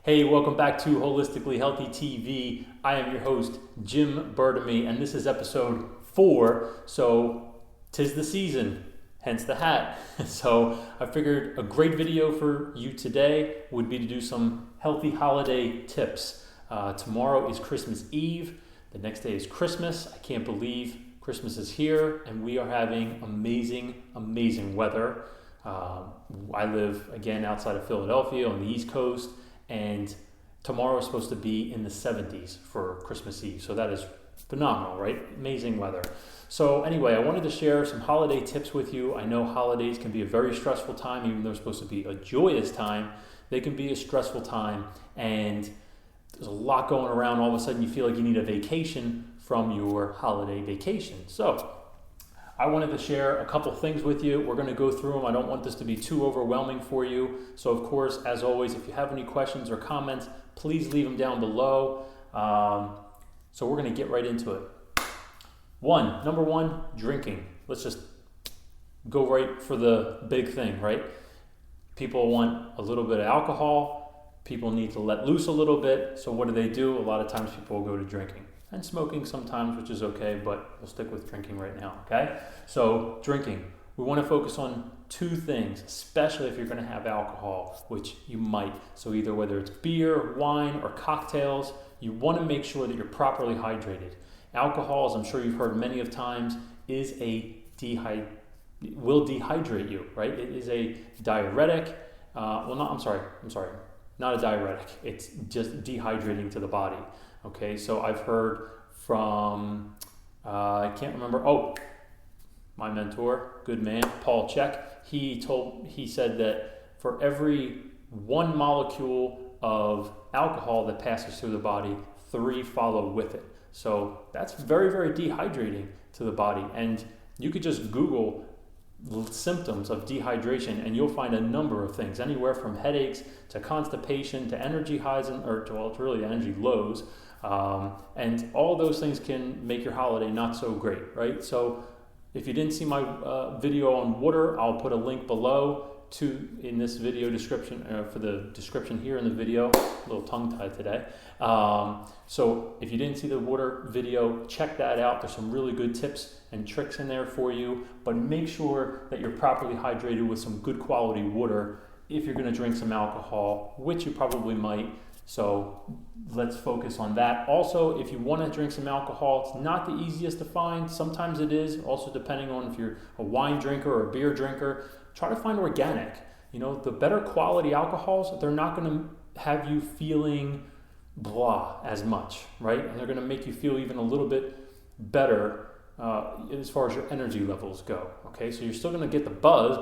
Hey, welcome back to Holistically Healthy TV. I am your host, Jim Burdumy, and this is episode 4. So, 'tis the season, hence the hat. So, I figured a great video for you today would be to do some healthy holiday tips. Tomorrow is Christmas Eve. The next day is Christmas. I can't believe Christmas is here, and we are having amazing weather. I live, again, outside of Philadelphia on the East Coast, and tomorrow is supposed to be in the 70s for Christmas Eve. So that is phenomenal, right? Amazing weather. So anyway, I wanted to share some holiday tips with you. I know holidays can be a very stressful time, even though they're supposed to be a joyous time. They can be a stressful time, and there's a lot going around. All of a sudden, you feel like you need a vacation from your holiday vacation. So I wanted to share a couple things with you. We're going to go through them. I don't want this to be too overwhelming for you. So of course, as always, if you have any questions or comments, please leave them down below. So we're going to get right into it. Number one, drinking. Let's just go right for the big thing, right? People want a little bit of alcohol. People need to let loose a little bit. So what do? A lot of times people will go to drinking. And smoking sometimes, which is okay, but we'll stick with drinking right now, okay? So drinking, we want to focus on 2 things, especially if you're going to have alcohol, which you might. So either whether it's beer, wine, or cocktails, you want to make sure that you're properly hydrated. Alcohol, as I'm sure you've heard many of times, will dehydrate you, right? It is a diuretic. Not a diuretic. It's just dehydrating to the body. Okay, so I've heard from, I can't remember, my mentor, good man, Paul Chek, he said that for every 1 molecule of alcohol that passes through the body, 3 follow with it. So that's very, very dehydrating to the body. And you could just Google symptoms of dehydration and you'll find a number of things, anywhere from headaches to constipation to energy highs it's really energy lows. And all those things can make your holiday not so great, right? So if you didn't see my video on water, I'll put a link below in this video description, for the description here in the video. A little tongue-tied today. So if you didn't see the water video, check that out. There's some really good tips and tricks in there for you, but make sure that you're properly hydrated with some good quality water if you're going to drink some alcohol, which you probably might. So let's focus on that. Also, if you want to drink some alcohol, it's not the easiest to find. Sometimes it is, also depending on if you're a wine drinker or a beer drinker. Try to find organic. You know, the better quality alcohols, they're not going to have you feeling blah as much, right? And they're going to make you feel even a little bit better as far as your energy levels go. Okay, so you're still going to get the buzz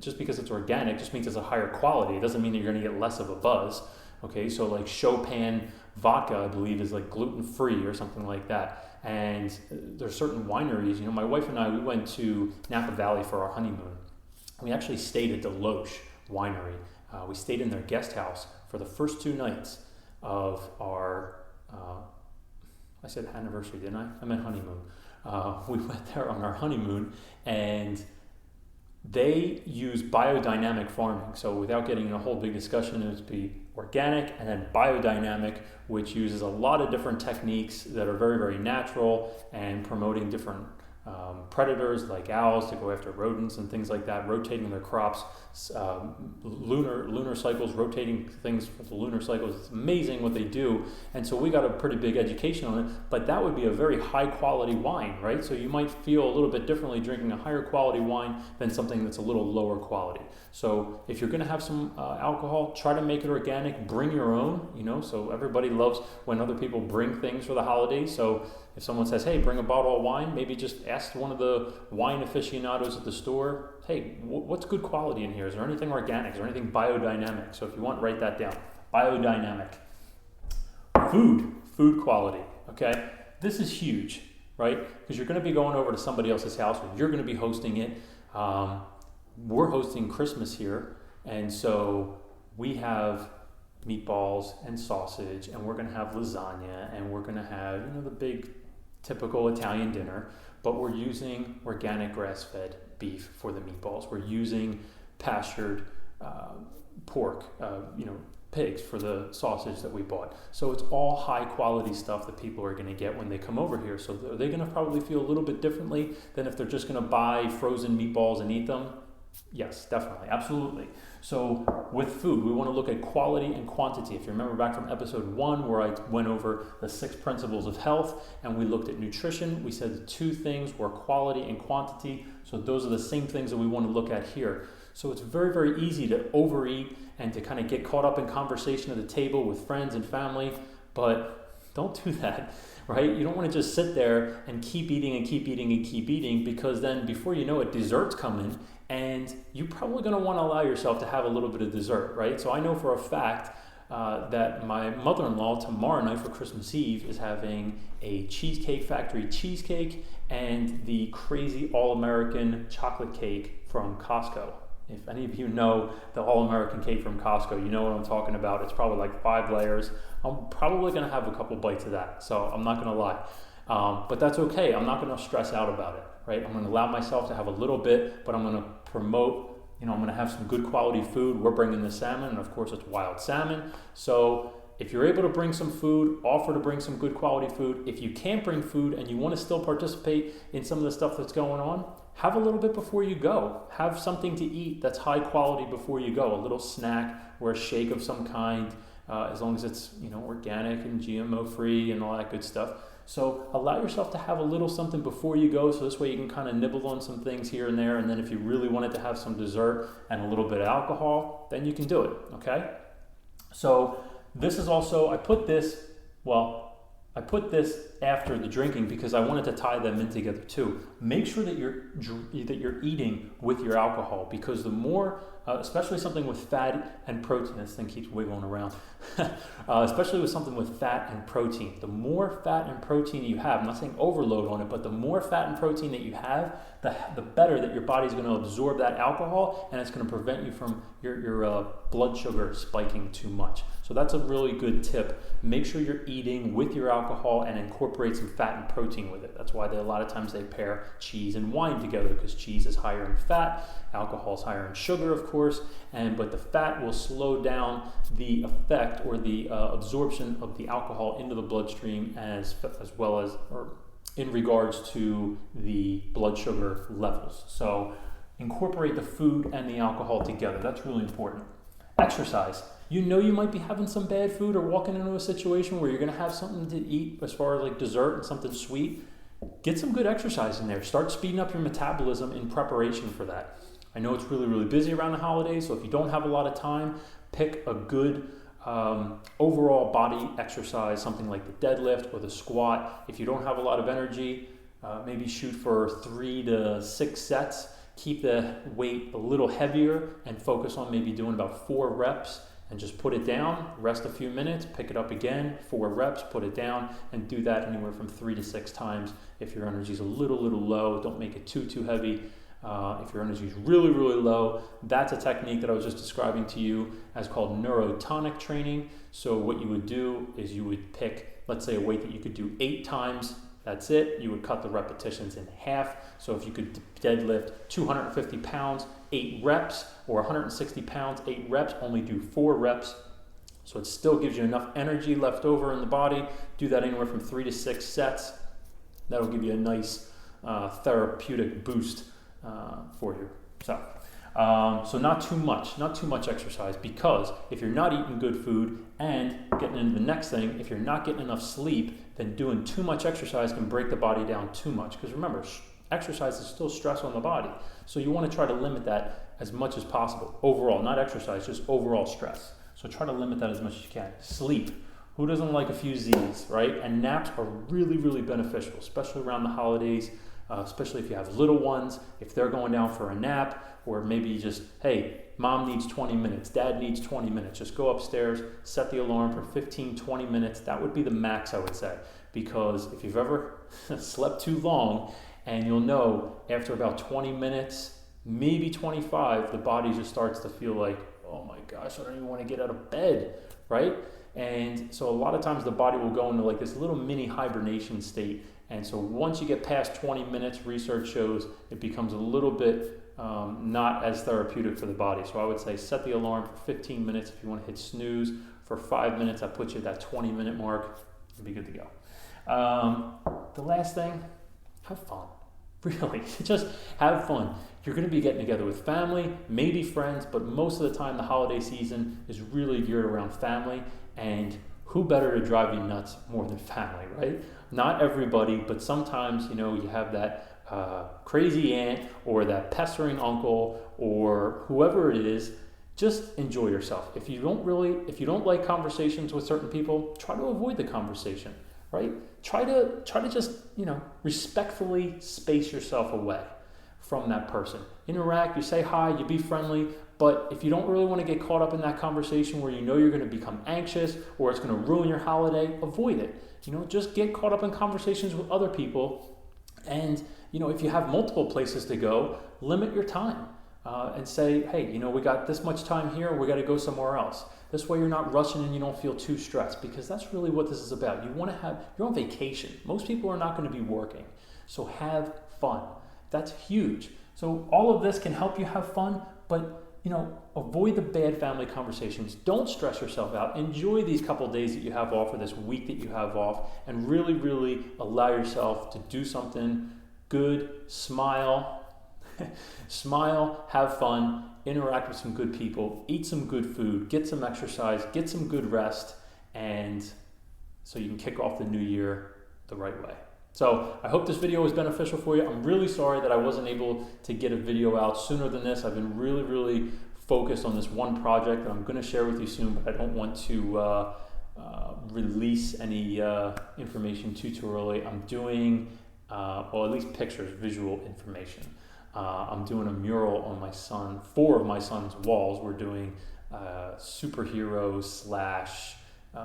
just because it's organic just means it's a higher quality. It doesn't mean that you're going to get less of a buzz. Okay, so like Chopin vodka, I believe, is like gluten-free or something like that. And there's certain wineries. You know, my wife and I, we went to Napa Valley for our honeymoon. We actually stayed at the Loche Winery. We stayed in their guest house for the first 2 nights of our, I said anniversary, didn't I? I meant honeymoon. We went there on our honeymoon, and they use biodynamic farming. So without getting in a whole big discussion, it would be organic and then biodynamic, which uses a lot of different techniques that are very, very natural and promoting different predators like owls to go after rodents and things like that, rotating their crops, lunar cycles, rotating things for the lunar cycles. It's amazing what they do. And so we got a pretty big education on it, but that would be a very high quality wine, right? So you might feel a little bit differently drinking a higher quality wine than something that's a little lower quality. So if you're going to have some alcohol, try to make it organic, bring your own, so everybody loves when other people bring things for the holidays. So if someone says, hey, bring a bottle of wine, maybe just ask one of the wine aficionados at the store, hey, what's good quality in here? Is there anything organic? Is there anything biodynamic? So if you want, write that down. Biodynamic. Food quality, okay? This is huge, right? Because you're going to be going over to somebody else's house, or you're going to be hosting it. We're hosting Christmas here, and so we have meatballs and sausage, and we're going to have lasagna, and we're going to have, the big typical Italian dinner, but we're using organic grass-fed beef for the meatballs. We're using pastured pork, pigs for the sausage that we bought. So it's all high quality stuff that people are going to get when they come over here. So are they going to probably feel a little bit differently than if they're just going to buy frozen meatballs and eat them? Yes, definitely, absolutely. So with food, we want to look at quality and quantity. If you remember back from episode 1 where I went over the 6 principles of health and we looked at nutrition, we said the 2 things were quality and quantity. So those are the same things that we want to look at here. So it's very, very easy to overeat and to kind of get caught up in conversation at the table with friends and family, but don't do that, right? You don't want to just sit there and keep eating and keep eating and keep eating, because then before you know it, desserts come in and you're probably going to want to allow yourself to have a little bit of dessert, right? So I know for a fact that my mother-in-law tomorrow night for Christmas Eve is having a Cheesecake Factory cheesecake and the crazy all-American chocolate cake from Costco. If any of you know the all-American cake from Costco, you know what I'm talking about. It's probably like 5 layers. I'm probably going to have a couple bites of that, so I'm not going to lie. But that's okay. I'm not going to stress out about it, right? I'm going to allow myself to have a little bit, but I'm going to promote, I'm going to have some good quality food. We're bringing the salmon, and of course it's wild salmon. So if you're able to bring some food, offer to bring some good quality food. If you can't bring food and you want to still participate in some of the stuff that's going on, have a little bit before you go. Have something to eat that's high quality before you go. A little snack or a shake of some kind, as long as it's organic and GMO free and all that good stuff. So allow yourself to have a little something before you go, so this way you can kind of nibble on some things here and there, and then if you really wanted to have some dessert and a little bit of alcohol, then you can do it, okay? So this is also, I put this after the drinking because I wanted to tie them in together too. Make sure that you're eating with your alcohol, because the more, especially something with fat and protein, this thing keeps wiggling around, especially with something with fat and protein, the more fat and protein you have, I'm not saying overload on it, but the more fat and protein that you have, the better that your body's going to absorb that alcohol, and it's going to prevent you from your blood sugar spiking too much. So that's a really good tip. Make sure you're eating with your alcohol and incorporate some fat and protein with it. That's why a lot of times they pair cheese and wine together, because cheese is higher in fat, alcohol is higher in sugar, of course, but the fat will slow down the effect or the absorption of the alcohol into the bloodstream as well as in regards to the blood sugar levels. So incorporate the food and the alcohol together. That's really important. Exercise. You might be having some bad food or walking into a situation where you're going to have something to eat as far as like dessert and something sweet. Get some good exercise in there. Start speeding up your metabolism in preparation for that. I know it's really, really busy around the holidays, so if you don't have a lot of time, pick a good overall body exercise, something like the deadlift or the squat. If you don't have a lot of energy, maybe shoot for 3 to 6 sets. Keep the weight a little heavier and focus on maybe doing about 4 reps and just put it down, rest a few minutes, pick it up again, 4 reps, put it down, and do that anywhere from 3 to 6 times. If your energy is a little low, don't make it too heavy. If your energy is really, really low, that's a technique that I was just describing to you as called neurotonic training. So what you would do is you would pick, let's say, a weight that you could do 8 times. That's it. You would cut the repetitions in half. So if you could deadlift 250 pounds, 8 reps, or 160 pounds, 8 reps, only do 4 reps. So it still gives you enough energy left over in the body. Do that anywhere from 3 to 6 sets. That'll give you a nice therapeutic boost for you. So not too much exercise, because if you're not eating good food and getting into the next thing, if you're not getting enough sleep, then doing too much exercise can break the body down too much. Because remember, exercise is still stress on the body. So you want to try to limit that as much as possible. Overall, not exercise, just overall stress. So try to limit that as much as you can. Sleep. Who doesn't like a few Z's, right? And naps are really, really beneficial, especially around the holidays. Especially if you have little ones, if they're going down for a nap, or maybe just, hey, mom needs 20 minutes, dad needs 20 minutes. Just go upstairs, set the alarm for 15, 20 minutes. That would be the max, I would say, because if you've ever slept too long, and you'll know after about 20 minutes, maybe 25, the body just starts to feel like, oh my gosh, I don't even want to get out of bed, right? And so a lot of times the body will go into like this little mini hibernation state. And so once you get past 20 minutes, research shows it becomes a little bit not as therapeutic for the body. So I would say set the alarm for 15 minutes. If you want to hit snooze for 5 minutes, that puts you at that 20-minute mark. You'll be good to go. The last thing, have fun. Really, just have fun. You're going to be getting together with family, maybe friends, but most of the time the holiday season is really geared around family, and who better to drive you nuts more than family, right? Not everybody, but sometimes, you have that crazy aunt or that pestering uncle or whoever it is. Just enjoy yourself. If you don't like conversations with certain people, try to avoid the conversation, right? Try to just, respectfully space yourself away from that person. Interact, you say hi, you be friendly, but if you don't really want to get caught up in that conversation where you're going to become anxious or it's going to ruin your holiday, avoid it. Just get caught up in conversations with other people. And, if you have multiple places to go, limit your time and say, hey, we got this much time here, we got to go somewhere else. This way you're not rushing and you don't feel too stressed, because that's really what this is about. You're on vacation. Most people are not going to be working. So have fun. That's huge. So all of this can help you have fun, but avoid the bad family conversations. Don't stress yourself out. Enjoy these couple of days that you have off, or this week that you have off, and really, really allow yourself to do something good. Smile, have fun, interact with some good people, eat some good food, get some exercise, get some good rest, and so you can kick off the new year the right way. So I hope this video was beneficial for you. I'm really sorry that I wasn't able to get a video out sooner than this. I've been really, really focused on this one project that I'm going to share with you soon, but I don't want to release any information too early. I'm doing, at least pictures, visual information. I'm doing a mural on 4 of my son's walls. We're doing superhero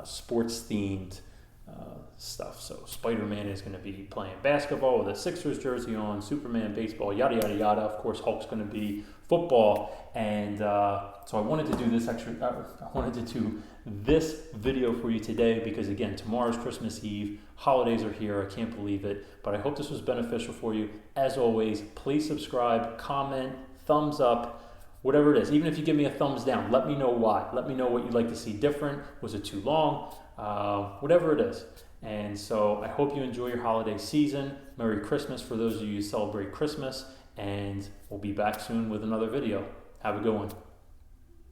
/ sports themed stuff. So Spider-Man is going to be playing basketball with a Sixers jersey on, Superman baseball, yada yada yada. Of course, Hulk's going to be football, and so I wanted to do this video for you today because, again, tomorrow's Christmas Eve. Holidays are here. I can't believe it, but I hope this was beneficial for you. As always, please subscribe, comment, thumbs up, whatever it is. Even if you give me a thumbs down, let me know why. Let me know what you'd like to see different. Was it too long? Whatever it is. And so I hope you enjoy your holiday season. Merry Christmas for those of you who celebrate Christmas, and we'll be back soon with another video. Have a good one.